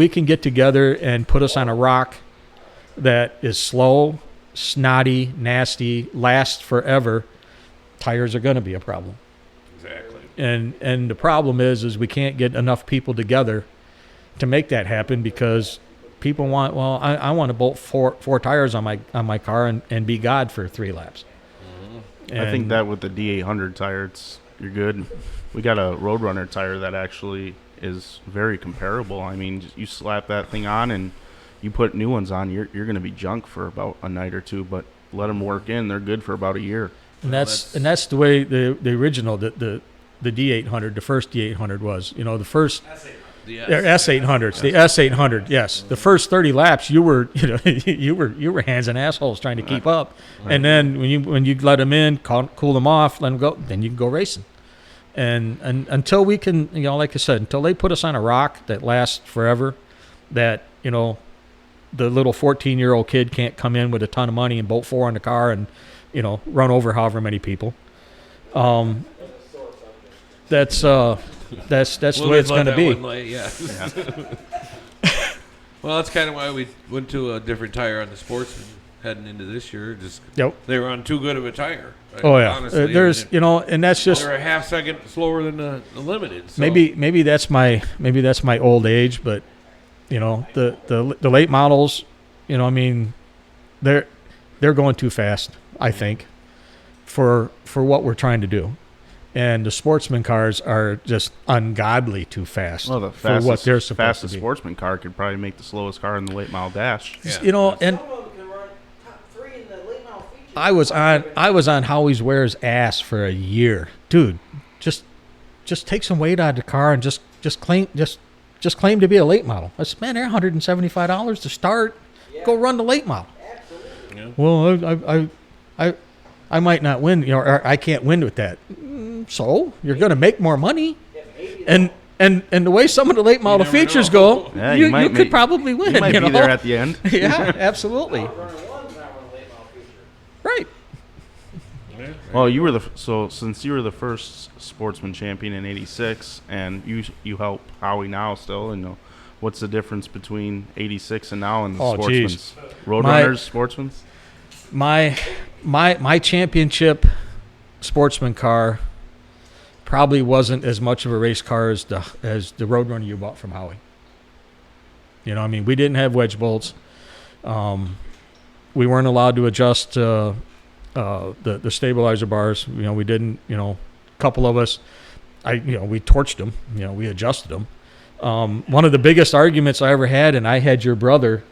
can get together and put us on a rock that is slow, snotty, nasty, lasts forever. Tires are going to be a problem. Exactly. And the problem is we can't get enough people together to make that happen because people want, well, I want to bolt four tires on my car and be God for 3 laps. I think And that with the D800 tire, you're good. We got a Roadrunner tire that actually is very comparable. I mean, you slap that thing on and you put new ones on, you're going to be junk for about a night or 2, but let them work in. They're good for about a year. And that's the way the original the D800, the first D800 was. You know, the first they're S800s, the S800. Yes, the first 30 laps you were you were hands and assholes trying to keep up, and then when you let them in, cool them off, let them go, then you can go racing. And until we can, you know, like I said, until they put us on a rock that lasts forever, that, you know, the little 14-year-old kid can't come in with a ton of money and bolt 4 on the car and, you know, run over however many people. That's the way it's going to be. Well, that's kind of why we went to a different tire on the Sportsman heading into this year. Just Yep. they were on too good of a tire. Oh yeah. Honestly, There's, you know, and that's just they're a half second slower than the limited. So. maybe that's my old age, but you know, the late models, you know, I mean, they're going too fast, I think, for what we're trying to do. And the Sportsman cars are just ungodly too fast Well, the for what fastest, they're supposed fastest to be. sportsman car could probably make the slowest car in the late model dash. Yeah. You know, and Some of them can run top 3 in the late model features. I was on Howie's Ware's ass for a year, dude. Just take some weight out of the car and just claim to be a late model. I said, man, they're $175 to start. Go run the late model. Absolutely. Well, I might not win, you know, or I can't win with that. So you're going to make more money, Yeah, maybe and the way some of the late model never features know. go, Yeah, you might could make- probably win. You might you be know? there at the end. Yeah, absolutely. running one's not running late model feature. Right. Well, you were since you were the first sportsman champion in '86, and you help Howie now still, and what's the difference between '86 and now in the Oh, sportsman's My- Roadrunners sportsman's? My championship sportsman car probably wasn't as much of a race car as the Roadrunner you bought from Howie. You know, I mean, we didn't have wedge bolts. We weren't allowed to adjust the stabilizer bars. You know, we didn't. You know, a couple of us, we torched them. You know, we adjusted them. One of the biggest arguments I ever had, and I had your brother,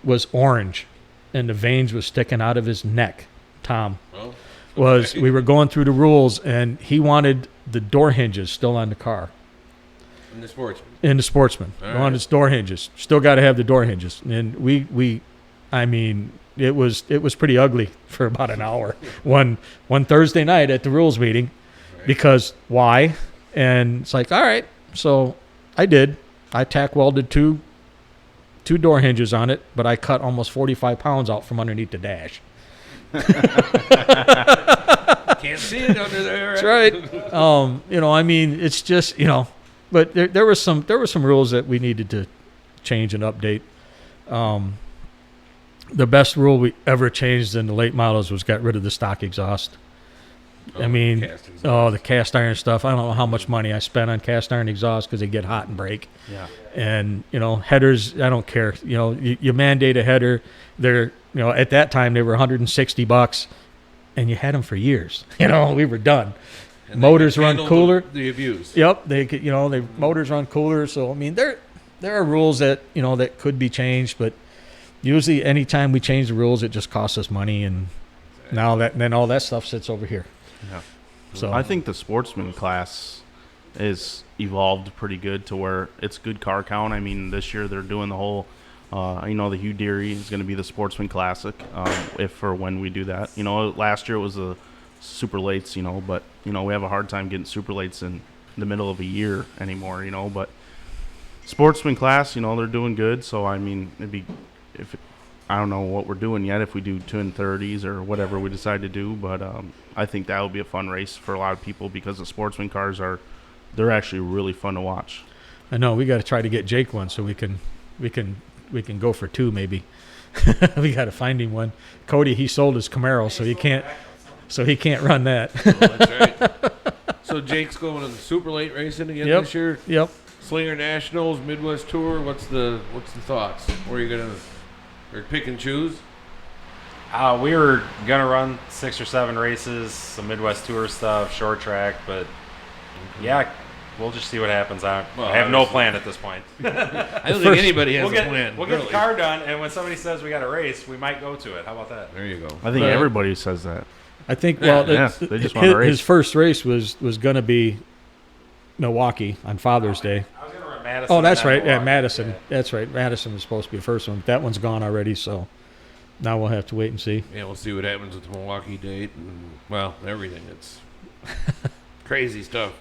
was orange, and the veins was sticking out of his neck. Tom Well, was. We were going through the rules, and he wanted the door hinges still on the car. in the sportsman. In the Sportsman, All on right. its door hinges, still got to have the door hinges, and I mean, it was pretty ugly for about an hour. one Thursday night at the rules meeting, because why? And it's like, all right, so I tack welded two door hinges on it, but I cut almost 45 pounds out from underneath the dash. Can't see it under there. That's right. I mean, it's just, but there were some rules that we needed to change and update. The best rule we ever changed in the late models was got rid of the stock exhaust. I mean, the cast iron stuff. I don't know how much money I spent on cast iron exhaust because they get hot and break. Yeah. And headers, I don't care. You mandate a header. They're at that time they were $160, and you had them for years. We were done. And they Motors can run handle cooler. The abuse. Yep, they could. They motors run cooler. So I mean, there are rules that that could be changed, but usually anytime we change the rules, it just costs us money, and then all that stuff sits over here. Yeah. So I think the sportsman class is evolved pretty good to where it's good car count. I mean, this year they're doing the whole, the Hugh Deary is going to be the sportsman classic, if or when we do that. Last year it was the super lates, but we have a hard time getting super lates in the middle of a year anymore, but sportsman class, they're doing good. So I mean, I don't know what we're doing yet, if we do 230s or whatever we decide to do, but I think that will be a fun race for a lot of people because the sportsman cars they're actually really fun to watch. I know we got to try to get Jake one so we can go for two maybe. We got to find him one. Cody, he sold his Camaro, so he can't run that. That's right. So Jake's going to the super late racing again Yep. this year. Yep. Slinger Nationals, Midwest Tour. What's the thoughts? Where are you gonna pick and choose? We were gonna run 6 or 7 races, some Midwest Tour stuff, short track, but yeah, we'll just see what happens. I have no plan at this point. I don't think anybody has We'll a plan. get the really. car done, and when somebody says we got a race, we might go to it. How about that? There you go. I think But- everybody says that. I think Yeah, they just want to race. his first race was going to be Milwaukee on Father's Day. I was gonna run Madison. Oh, that's and then right. Yeah, Milwaukee. Madison. Yeah. That's right. Madison was supposed to be the first one. That one's gone already, so now we'll have to wait and see. Yeah, we'll see what happens with the Milwaukee date and everything. It's crazy stuff.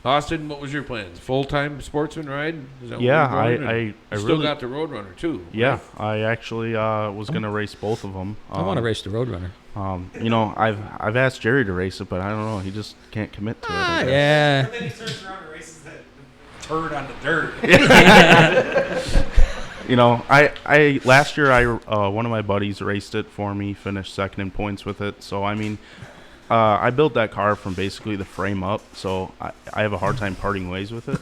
Austin, what was your plans? Full-time sportsman ride? Is that what Yeah, you're going? I You still really got the Roadrunner too. Yeah, right? I actually was gonna race both of them. I want to race the Roadrunner. I've asked Jerry to race it, but I don't know. He just can't commit to it. I guess. Yeah. And then he starts around and races that turd on the dirt. I last year one of my buddies raced it for me, finished second in points with it. So I mean, I built that car from basically the frame up, so I have a hard time parting ways with it.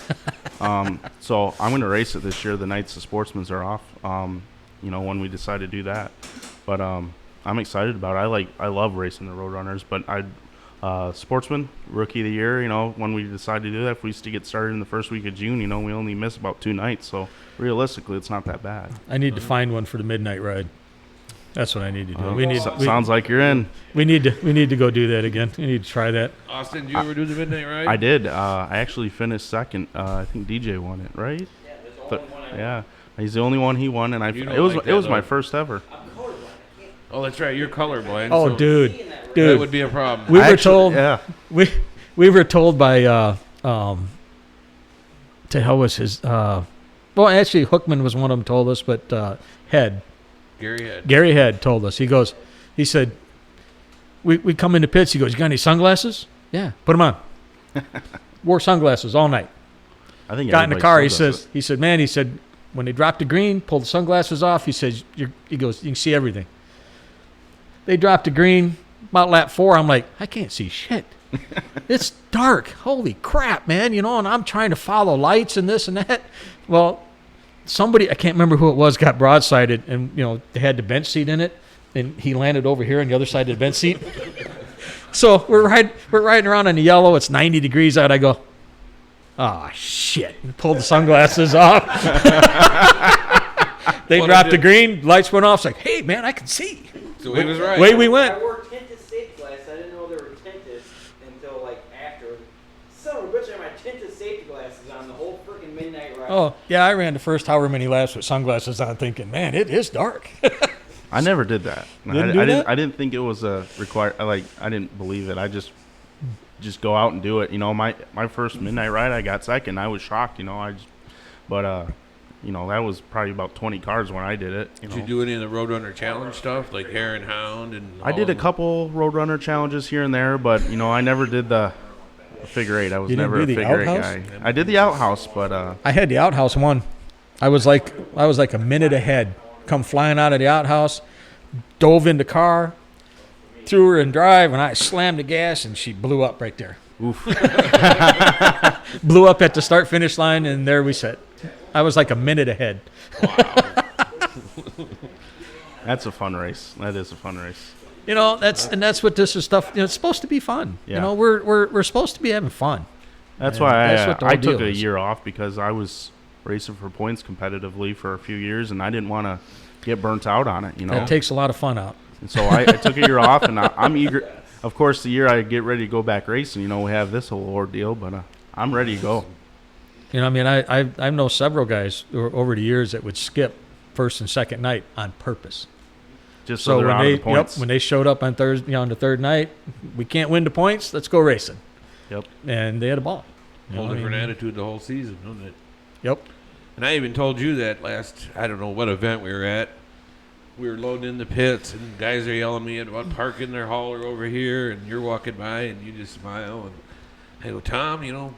So I'm going to race it this year. The nights the sportsmen's are off. When we decide to do that, but I'm excited about it. I love racing the Roadrunners, but sportsman rookie of the year. When we decide to do that, if we used to get started in the first week of June, we only miss about 2 nights, so realistically, it's not that bad. I need to find one for the midnight ride. That's what I need to do. Sounds like you're in. We need to go do that again. We need to try that. Austin, did you ever do the midnight ride? I did. I actually finished second. I think DJ won it, right? Yeah, there's the only one I Yeah, he's the only one he won, and You don't it was like it was that, my though. first ever. I'm colorblind. I can't Oh, that's right. You're colorblind. Oh, so dude, that dude. would be a problem. We were Actually, told. Yeah. We were told by to hell was his well, actually Hookman was one of them told us, but Head Gary Head. Gary Head told us. He said we come in the pits. He goes, "You got any sunglasses?" Yeah, put them on. Wore sunglasses all night. I think Got in the everybody car. still does He said, man, he said, when they dropped the green, pulled the sunglasses off. He says, he goes, you can see everything. They dropped the green about lap 4. I'm like, I can't see shit. It's dark. Holy crap, man. You know, and I'm trying to follow lights and this and that. Well, somebody, I can't remember who it was, got broadsided, and, you know, they had the bench seat in it, and he landed over here on the other side of the bench seat. So we're riding around in the yellow. It's 90 degrees out. I go, oh, shit. And pulled the sunglasses off. They dropped the green. Lights went off. It's like, hey, man, I can see. So he was right. Way we went. I wore tinted safety glasses. I didn't know they were tinted until like after. Son of a bitch, I had my tinted safety glasses on the whole freaking midnight ride. Oh, yeah, I ran the first however many laps with sunglasses on thinking, man, it is dark. I never did that. Didn't do that? I didn't think it was a required. I didn't believe it. I just go out and do it. You know, my first midnight ride, I got second. I was shocked. You know, you know, that was probably about 20 cars when I did it. You know, Did you do any of the Roadrunner Challenge stuff, like Hare and Hound? And I did a couple Roadrunner challenges here and there, but you know, I never did the figure eight. I was You didn't never do a the figure eight outhouse? guy. I did the outhouse, but I had the outhouse one. I was like a minute ahead. Come flying out of the outhouse, dove in the car, threw her in drive, and I slammed the gas, and she blew up right there. oof. Blew up at the start-finish line, and there we sat. I was like a minute ahead. That's a fun race. That is a fun race. You know, that's what this is stuff. You know, it's supposed to be fun. Yeah. You know, we're supposed to be having fun. That's And why that's what the I whole took deal a is. year off because I was racing for points competitively for a few years, and I didn't want to get burnt out on it. You know, That takes a lot of fun out. and so I took a year off, and I'm eager. Of course, the year I get ready to go back racing, you know, we have this whole ordeal, but I'm ready to go. You know, I mean, I know several guys over the years that would skip first and second night on purpose. Just so, they're when out they of the points. when they showed up on Thursday, on the third night, we can't win the points. Let's go racing. Yep. And they had a ball. You know Whole what I different mean? attitude the whole season, doesn't it? Yep. And I even told you that last, I don't know what event we were at. We were loading in the pits, and guys are yelling at me about parking their hauler over here, and you're walking by, and you just smile. And I go, Tom, you know,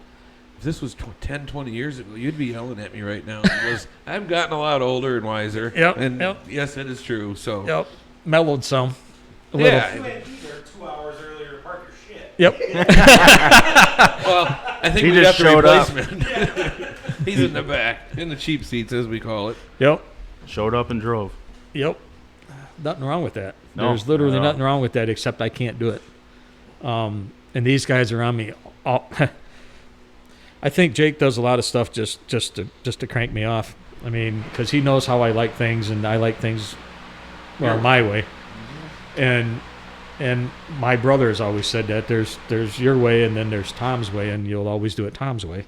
if this was 10, 20 years ago, you'd be yelling at me right now. He goes, I've gotten a lot older and wiser. Yep, And yep. yes, it is true. So, Yep. Mellowed some. A little. yeah. You had to be there 2 hours earlier to park your shit. Yep. Well, I think He we got just the showed up. replacement. He's in the back, in the cheap seats, as we call it. Yep. Showed up and drove. Yep. Nothing wrong with that. No, There's literally not at all. nothing wrong with that except I can't do it. And these guys around me, all, I think Jake does a lot of stuff just to crank me off. I mean, because he knows how I like things, and I like things, well, my way. And my brother has always said that there's your way, and then there's Tom's way, and you'll always do it Tom's way.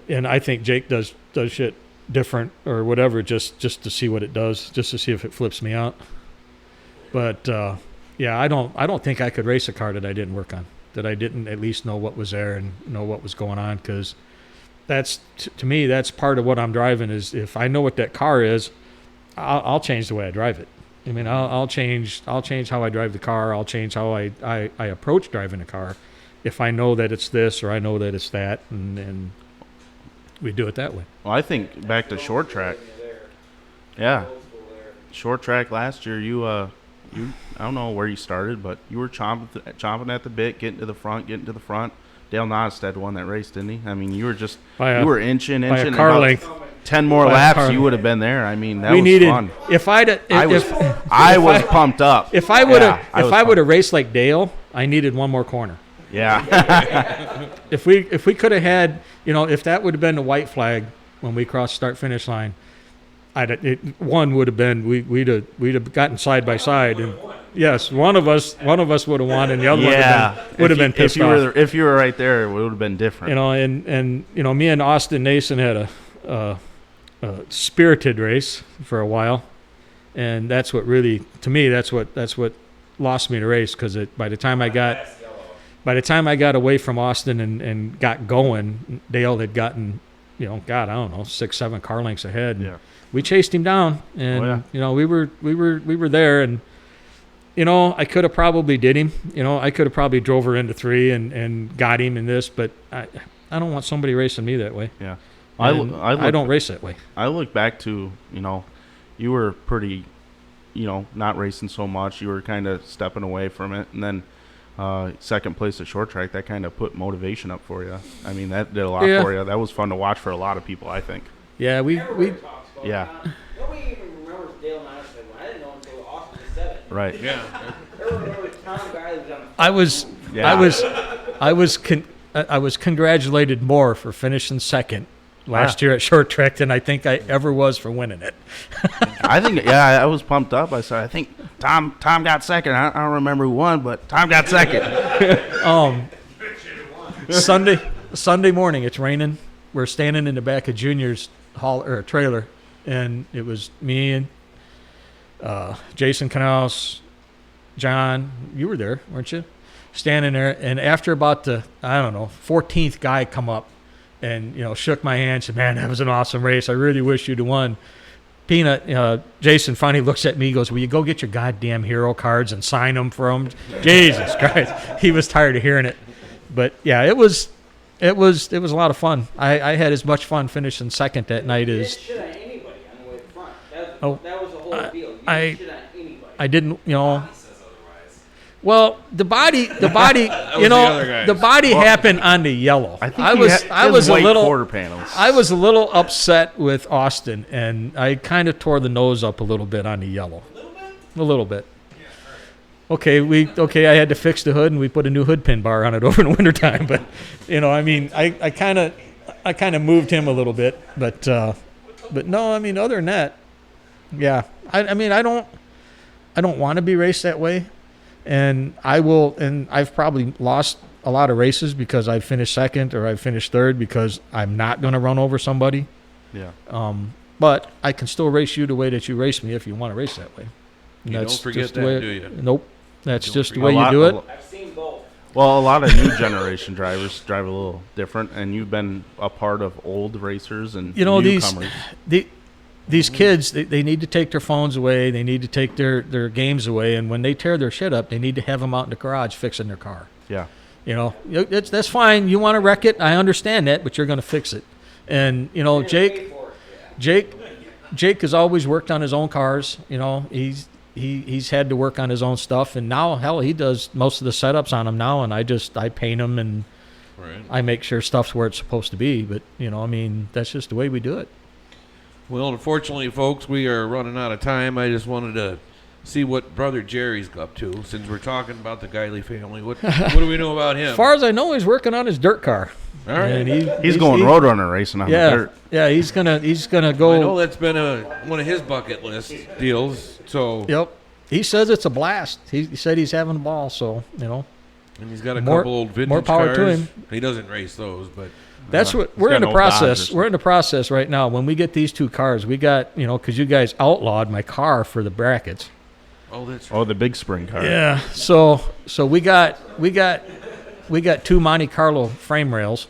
And I think Jake does shit different or whatever just to see what it does, just to see if it flips me out. But yeah, I don't think I could race a car that I didn't work on, that I didn't at least know what was there and know what was going on, because that's to me, that's part of what I'm driving. Is if I know what that car is, I'll change the way I drive it. I mean, I'll change how I drive the car. I'll change how I approach driving a car if I know that it's this or I know that it's that, and we do it that way. Well, I think back to short track. Yeah, short track last year. You I don't know where you started, but you were chomping at the bit, getting to the front. Dale Nostad won that race, didn't he? I mean, you were just you were inching. By a and car about length. 10 more By a laps, car you would have been there. I mean, that We was needed. fun. If I was pumped up. If I would have Yeah, if I would have raced like Dale, I needed one more corner. Yeah. If we could have had, you know, if that would have been the white flag when we crossed start finish line, one would have been we'd have gotten side by side, and yes, one of us would have won, and the other Yeah. one would have been pissed if off. if you were right there, it would have been different. You know, and you know, me and Austin Nason had a spirited race for a while, and that's what really, to me, that's what lost me the race, because by the time I got away from Austin and got going, Dale had gotten, you know, God, I don't know, 6-7 car lengths ahead. And Yeah. we chased him down, and Oh, yeah. you know, we were there, and I could have probably did him. I could have probably drove her into 3 and got him in this, but I don't want somebody racing me that way. Yeah. And I don't race that way. I look back to, you were pretty, not racing so much. You were kind of stepping away from it. And then second place at short track, that kind of put motivation up for you. I mean, that did a lot for you. That was fun to watch for a lot of people, I think. Yeah, Everybody talks about yeah. Tom. Nobody even remembers Dale Madison. I didn't know until Austin just said it. Right. Yeah. Everyone remembers Tom Guy was on the Yeah. I was congratulated more for finishing second last year at short track than I think I ever was for winning it. I think, I was pumped up. I said, I think Tom got second. I don't remember who won, but Tom got second. Sunday morning, it's raining. We're standing in the back of Junior's trailer, and it was me and Jason Canals, John. You were there, weren't you? Standing there, and after about the 14th guy come up and shook my hand, said, "Man, that was an awesome race. I really wish you'd have won." Peanut, Jason finally looks at me, he goes, "Will you go get your goddamn hero cards and sign them for him?" Jesus Christ, he was tired of hearing it. But yeah, it was a lot of fun. I had as much fun finishing second that night You as didn't shit on anybody on the way to the front. That Oh, was the whole deal. You I- didn't shit on anybody. I didn't, Bobby says otherwise. Well, the body, was the other guys. the body happened on the yellow. I think I was a white little, quarter panels. I was a little upset with Austin, and I kind of tore the nose up a little bit on the yellow. A little bit. Okay, I had to fix the hood, and we put a new hood pin bar on it over in the wintertime. But, I kind of moved him a little bit. But no, other than that, yeah. I don't want to be raced that way, and I've probably lost a lot of races because I finished second or I finished third because I'm not going to run over somebody. Yeah. But I can still race you the way that you race me if you want to race that way. And You don't just forget the that, way do you? Nope. That's Don't just the forget. way you do it. I've seen both. Well, a lot of new generation drivers drive a little different, and you've been a part of old racers and newcomers. These kids, they need to take their phones away. They need to take their games away. And when they tear their shit up, they need to have them out in the garage fixing their car. Yeah. That's fine. You want to wreck it. I understand that, but you're going to fix it. And, You're gonna pay Jake, for it, yeah. Jake has always worked on his own cars. He's had to work on his own stuff, and now hell, he does most of the setups on them now. And I paint them and Right. I make sure stuff's where it's supposed to be. But that's just the way we do it. Well, unfortunately, folks, we are running out of time. I just wanted to see what Brother Jerry's up to, since we're talking about the Geiley family. What do we know about him? As far as I know, he's working on his dirt car. All right. And He's going Roadrunner racing on the dirt. Yeah, he's gonna I know go. that's been one of his bucket list deals. So, Yep. He says it's a blast. He said he's having a ball. So and he's got a More- couple old vintage more power to cars. him. He doesn't race those, but that's what He's we're got in the no process. Dodgers. We're in the process right now. When we get these two cars, we got because you guys outlawed my car for the brackets. oh, that's right. Oh, the big spring car. Yeah. So we got two Monte Carlo frame rails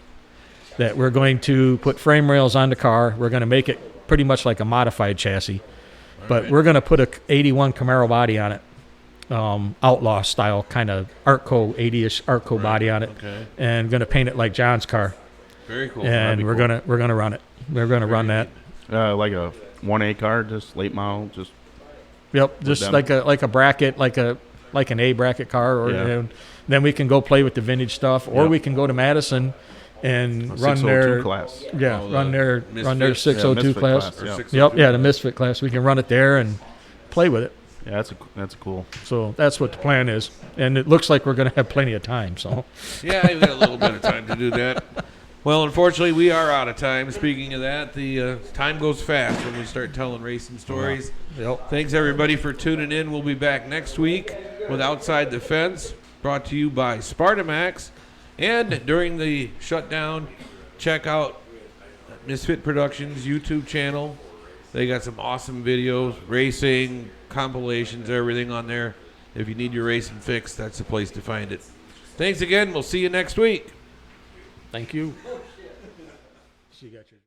that we're going to put frame rails on the car. We're going to make it pretty much like a modified chassis, but we're going to put a 81 Camaro body on it, outlaw style kind of Artco 80ish Artco body on it, Okay. and going to paint it like John's car. Very cool. And we're gonna run it. We're gonna run that. Like a 1A car, just late model, just Yep, just them. like a bracket, like an A bracket car, or Yeah. and then we can go play with the vintage stuff, or Yeah. we can go to Madison and a run 602 their class. yeah, Oh, run their Misfit. 602 Misfit class. class, yeah. Or Yep, 602. yeah, the Misfit class. We can run it there and play with it. Yeah, that's cool. So that's what the plan is, and it looks like we're gonna have plenty of time. So Yeah, we've got a little bit of time to do that. Well, unfortunately, we are out of time. Speaking of that, the time goes fast when we start telling racing stories. yep. Thanks, everybody, for tuning in. We'll be back next week with Outside the Fence, brought to you by Spartamax. And during the shutdown, check out Misfit Productions' YouTube channel. They got some awesome videos, racing, compilations, everything on there. If you need your racing fixed, that's the place to find it. Thanks again. We'll see you next week. Thank you. So you got your